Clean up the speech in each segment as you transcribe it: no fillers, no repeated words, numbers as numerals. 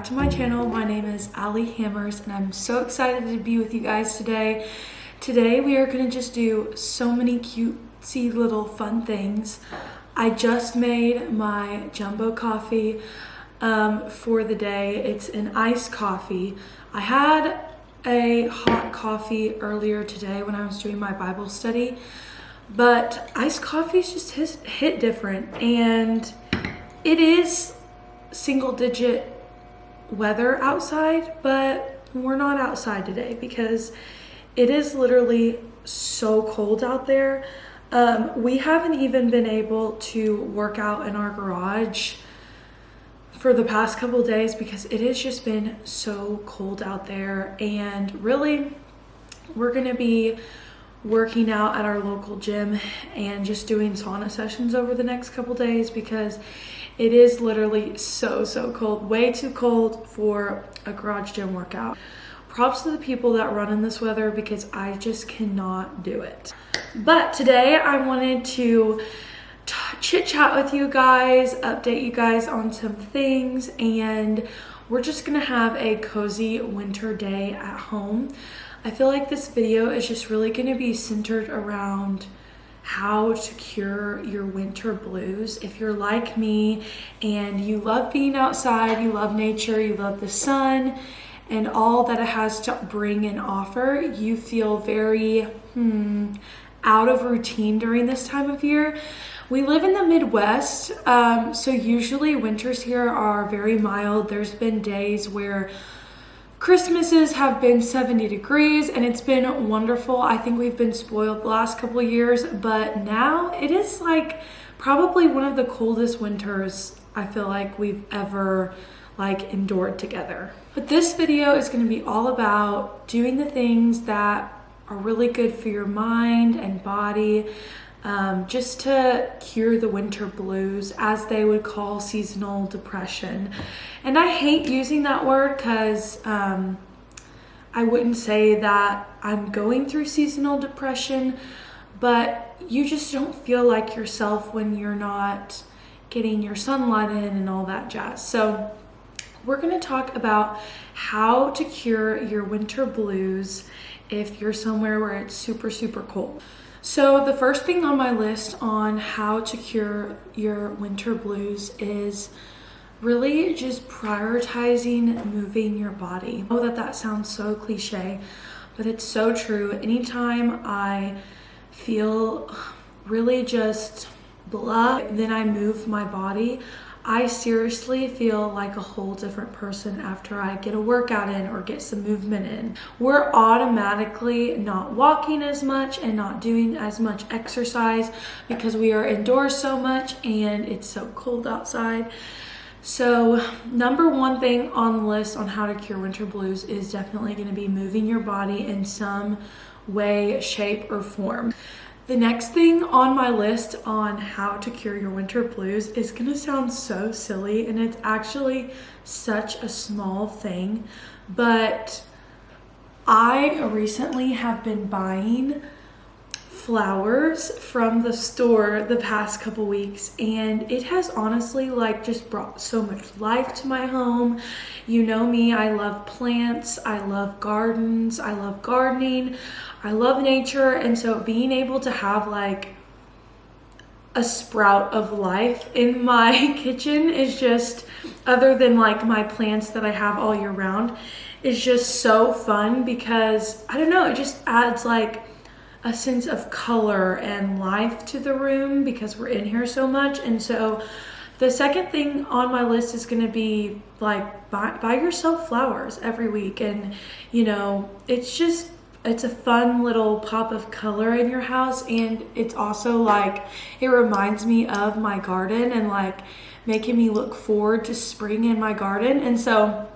back to my channel. My name is Ali Hammers and I'm so excited to be with you guys today. Today we are going to just do so many cutesy little fun things. I just made my jumbo coffee for the day. It's an iced coffee. I had a hot coffee earlier today when I was doing my Bible study, but iced coffees just hit different, and it is single digit weather outside, but we're not outside today because it is literally so cold out there. We haven't even been able to work out in our garage for the past couple days because it has just been so cold out there, and really we're gonna be working out at our local gym and just doing sauna sessions over the next couple days because it is literally so cold, way too cold for a garage gym workout. Props to the people that run in this weather because I just cannot do it. But today I wanted to chit chat with you guys, update you guys on some things, and we're just gonna have a cozy winter day at home. I feel like this video is just really gonna be centered around how to cure your winter blues. If you're like me and you love being outside, you love nature, you love the sun and all that it has to bring and offer, you feel very out of routine during this time of year. We live in the Midwest, so usually winters here are very mild. There's been days where Christmases have been 70 degrees and it's been wonderful. I think we've been spoiled the last couple of years, but now it is like probably one of the coldest winters I feel like we've ever endured together. But this video is going to be all about doing the things that are really good for your mind and body, just to cure the winter blues, as they would call seasonal depression. And I hate using that word because I wouldn't say that I'm going through seasonal depression, but you just don't feel like yourself when you're not getting your sunlight in and all that jazz. So we're going to talk about how to cure your winter blues if you're somewhere where it's super cold. So the first thing on my list on how to cure your winter blues is really just prioritizing moving your body. I know that sounds so cliche, but it's so true. Anytime I feel really just blah, then I move my body, I seriously feel like a whole different person after I get a workout in or get some movement in. We're automatically not walking as much and not doing as much exercise because we are indoors so much and it's so cold outside. So number one thing on the list on how to cure winter blues is definitely going to be moving your body in some way, shape, or form. The next thing on my list on how to cure your winter blues is gonna sound so silly, and it's actually such a small thing, but I recently have been buying flowers from the store the past couple weeks, and it has honestly just brought so much life to my home. You know me, I love plants, I love gardens, I love gardening, I love nature, and so being able to have a sprout of life in my kitchen is just, other than my plants that I have all year round, is just so fun because I don't know, it just adds a sense of color and life to the room because we're in here so much. And so the second thing on my list is going to be buy yourself flowers every week. And it's a fun little pop of color in your house, and it's also it reminds me of my garden and making me look forward to spring in my garden. And so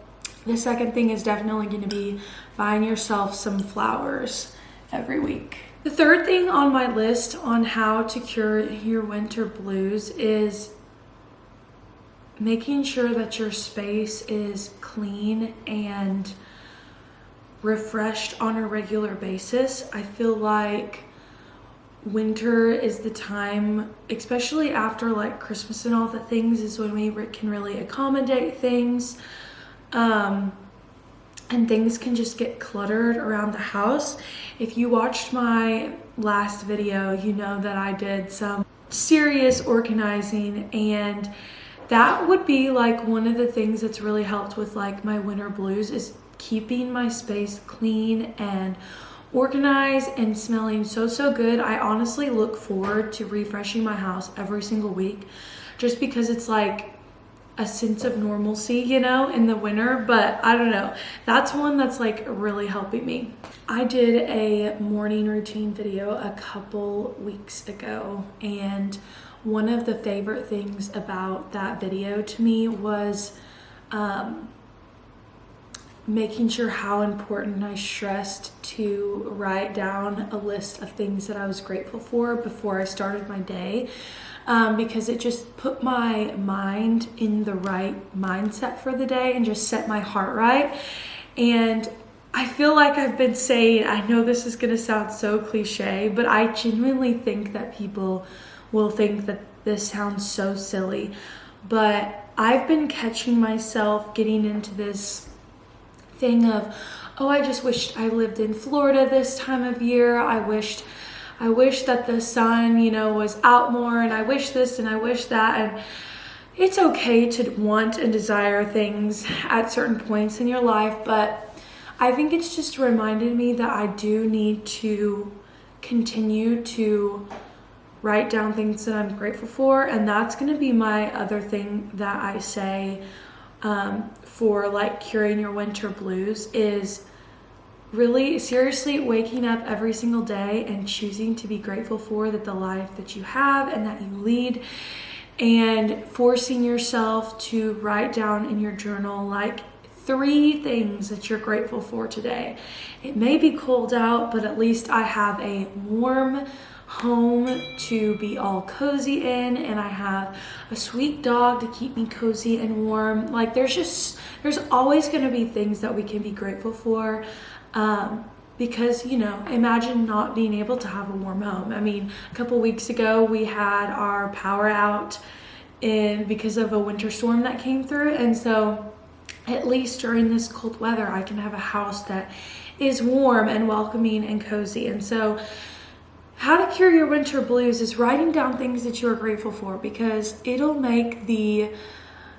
the second thing is definitely going to be buying yourself some flowers every week. The third thing on my list on how to cure your winter blues is making sure that your space is clean and refreshed on a regular basis. I feel like winter is the time, especially after Christmas and all the things, is when we can really accommodate things. and things can just get cluttered around the house. If you watched my last video, you know that I did some serious organizing, and that would be like one of the things that's really helped with like my winter blues, is keeping my space clean and organized and smelling so good. I honestly look forward to refreshing my house every single week, just because it's like a sense of normalcy, you know, in the winter. But I don't know, that's one that's like really helping me. I did a morning routine video a couple weeks ago, and one of the favorite things about that video to me was making sure how important I stressed to write down a list of things that I was grateful for before I started my day. Because it just put my mind in the right mindset for the day and just set my heart right. And I feel like I've been saying, I know this is gonna sound so cliche, but I genuinely think that people will think that this sounds so silly. But I've been catching myself getting into this thing of, oh, I just wished I lived in Florida this time of year. I wish that the sun, you know, was out more, and I wish this and I wish that. And it's okay to want and desire things at certain points in your life, but I think it's just reminded me that I do need to continue to write down things that I'm grateful for. And that's going to be my other thing that I say for like curing your winter blues, is really seriously waking up every single day and choosing to be grateful for the life that you have and that you lead, and forcing yourself to write down in your journal like 3 things that you're grateful for today. It may be cold out, but at least I have a warm home to be all cozy in, and I have a sweet dog to keep me cozy and warm. Like there's always going to be things that we can be grateful for. Because, you know, imagine not being able to have a warm home. I mean, a couple weeks ago we had our power out because of a winter storm that came through. And so at least during this cold weather, I can have a house that is warm and welcoming and cozy. And so how to cure your winter blues is writing down things that you are grateful for, because it'll make the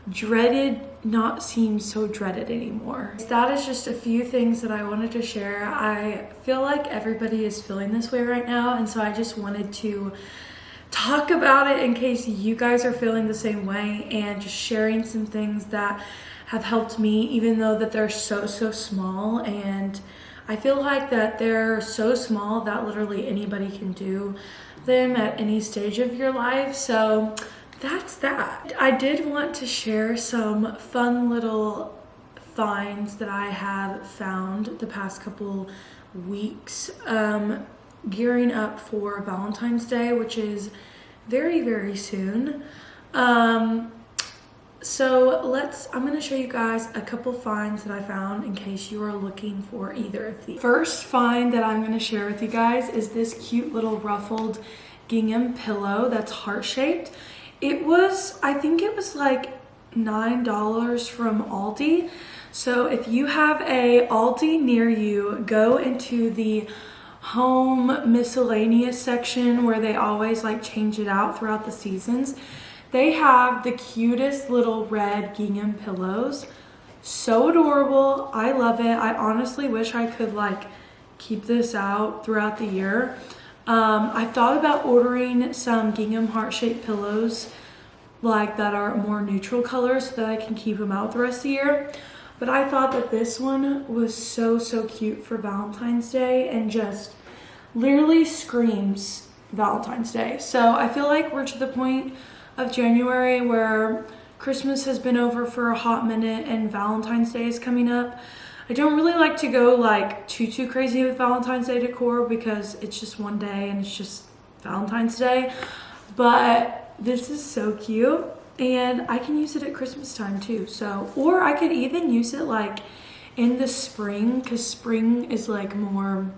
dreaded not seem so dreaded anymore. That is just a few things that I wanted to share. I feel like everybody is feeling this way right now, and so I just wanted to talk about it in case you guys are feeling the same way, and just sharing some things that have helped me, even though that they're so small. And I feel like that they're so small that literally anybody can do them at any stage of your life. So that's that. I did want to share some fun little finds that I have found the past couple weeks, gearing up for Valentine's Day, which is very soon. So I'm going to show you guys a couple finds that I found in case you are looking for either of these. First find that I'm going to share with you guys is this cute little ruffled gingham pillow that's heart-shaped. I think it was like $9 from Aldi. So if you have a Aldi near you, go into the home miscellaneous section where they always like change it out throughout the seasons. They have the cutest little red gingham pillows. So adorable. I love it. I honestly wish I could like keep this out throughout the year. I've thought about ordering some gingham heart-shaped pillows like that are more neutral colors so that I can keep them out the rest of the year. But I thought that this one was so cute for Valentine's Day and just literally screams Valentine's Day. So I feel like we're to the point of January where Christmas has been over for a hot minute and Valentine's Day is coming up. I don't really like to go like too crazy with Valentine's Day decor because it's just one day and it's just Valentine's Day. But this is so cute, and I can use it at Christmas time too. So, or I could even use it like in the spring, because spring is like more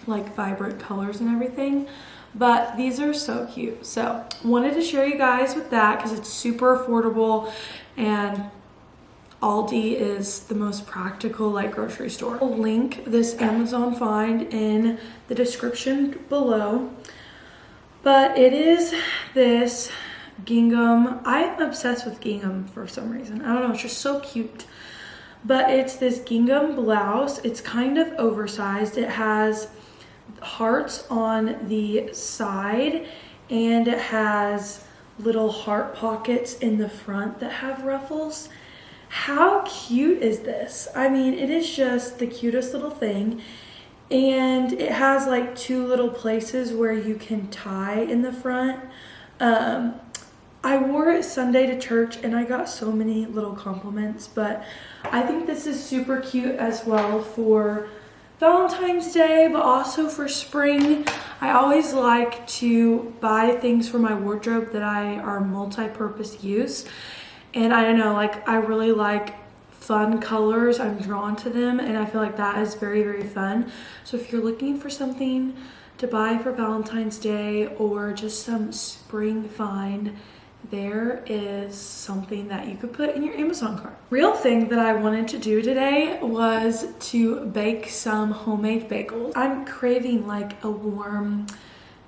like vibrant colors and everything. But these are so cute. So wanted to share you guys with that because it's super affordable and Aldi is the most practical like grocery store. I'll link this Amazon find in the description below. But it is this gingham. I'm obsessed with gingham for some reason. I don't know, it's just so cute. But it's this gingham blouse. It's kind of oversized. It has hearts on the side and it has little heart pockets in the front that have ruffles. How cute is this? I mean, it is just the cutest little thing. And it has like 2 little places where you can tie in the front. I wore it Sunday to church and I got so many little compliments, but I think this is super cute as well for Valentine's Day, but also for spring. I always like to buy things for my wardrobe that are multi-purpose use. And I don't know, like I really like fun colors. I'm drawn to them and I feel like that is very, very fun. So if you're looking for something to buy for Valentine's Day or just some spring find, there is something that you could put in your Amazon cart. Real thing that I wanted to do today was to bake some homemade bagels. I'm craving like a warm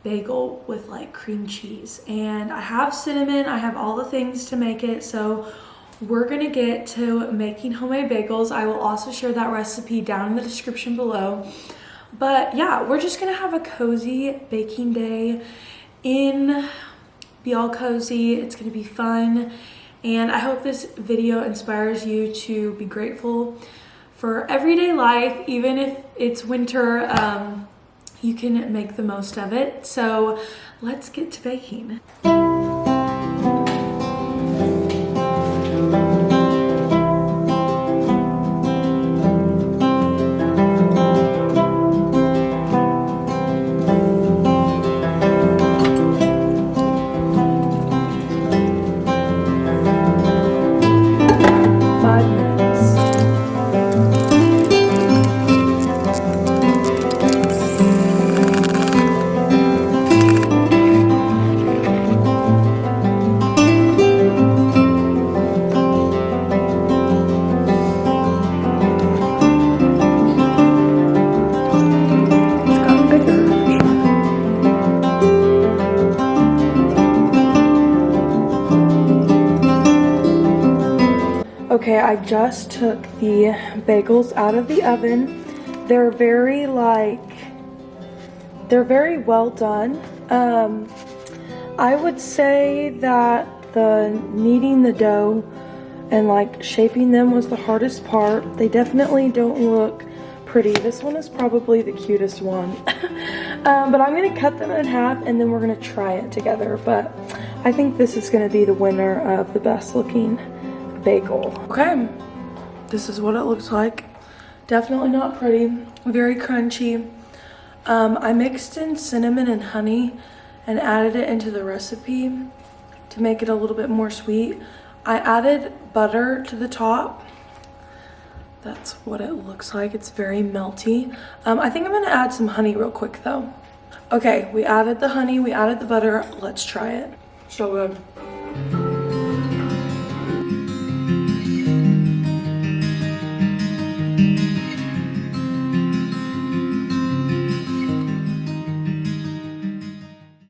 bagel with like cream cheese, and I have cinnamon, I have all the things to make it, so we're gonna get to making homemade bagels. I will also share that recipe down in the description below. But yeah, we're just gonna have a cozy baking day be all cozy. It's gonna be fun. And I hope this video inspires you to be grateful for everyday life. Even if it's winter, you can make the most of it. So let's get to baking. Okay, I just took the bagels out of the oven. They're very well done. I would say that the kneading the dough and like shaping them was the hardest part. They definitely don't look pretty. This one is probably the cutest one. But I'm gonna cut them in half and then we're gonna try it together. But I think this is gonna be the winner of the best looking bagel. Okay, this is what it looks like. Definitely not pretty, very crunchy. I mixed in cinnamon and honey and added it into the recipe to make it a little bit more sweet. I added butter to the top. That's what it looks like. It's very melty. I think I'm gonna add some honey real quick though. Okay, we added the honey, we added the butter. Let's try it. So good.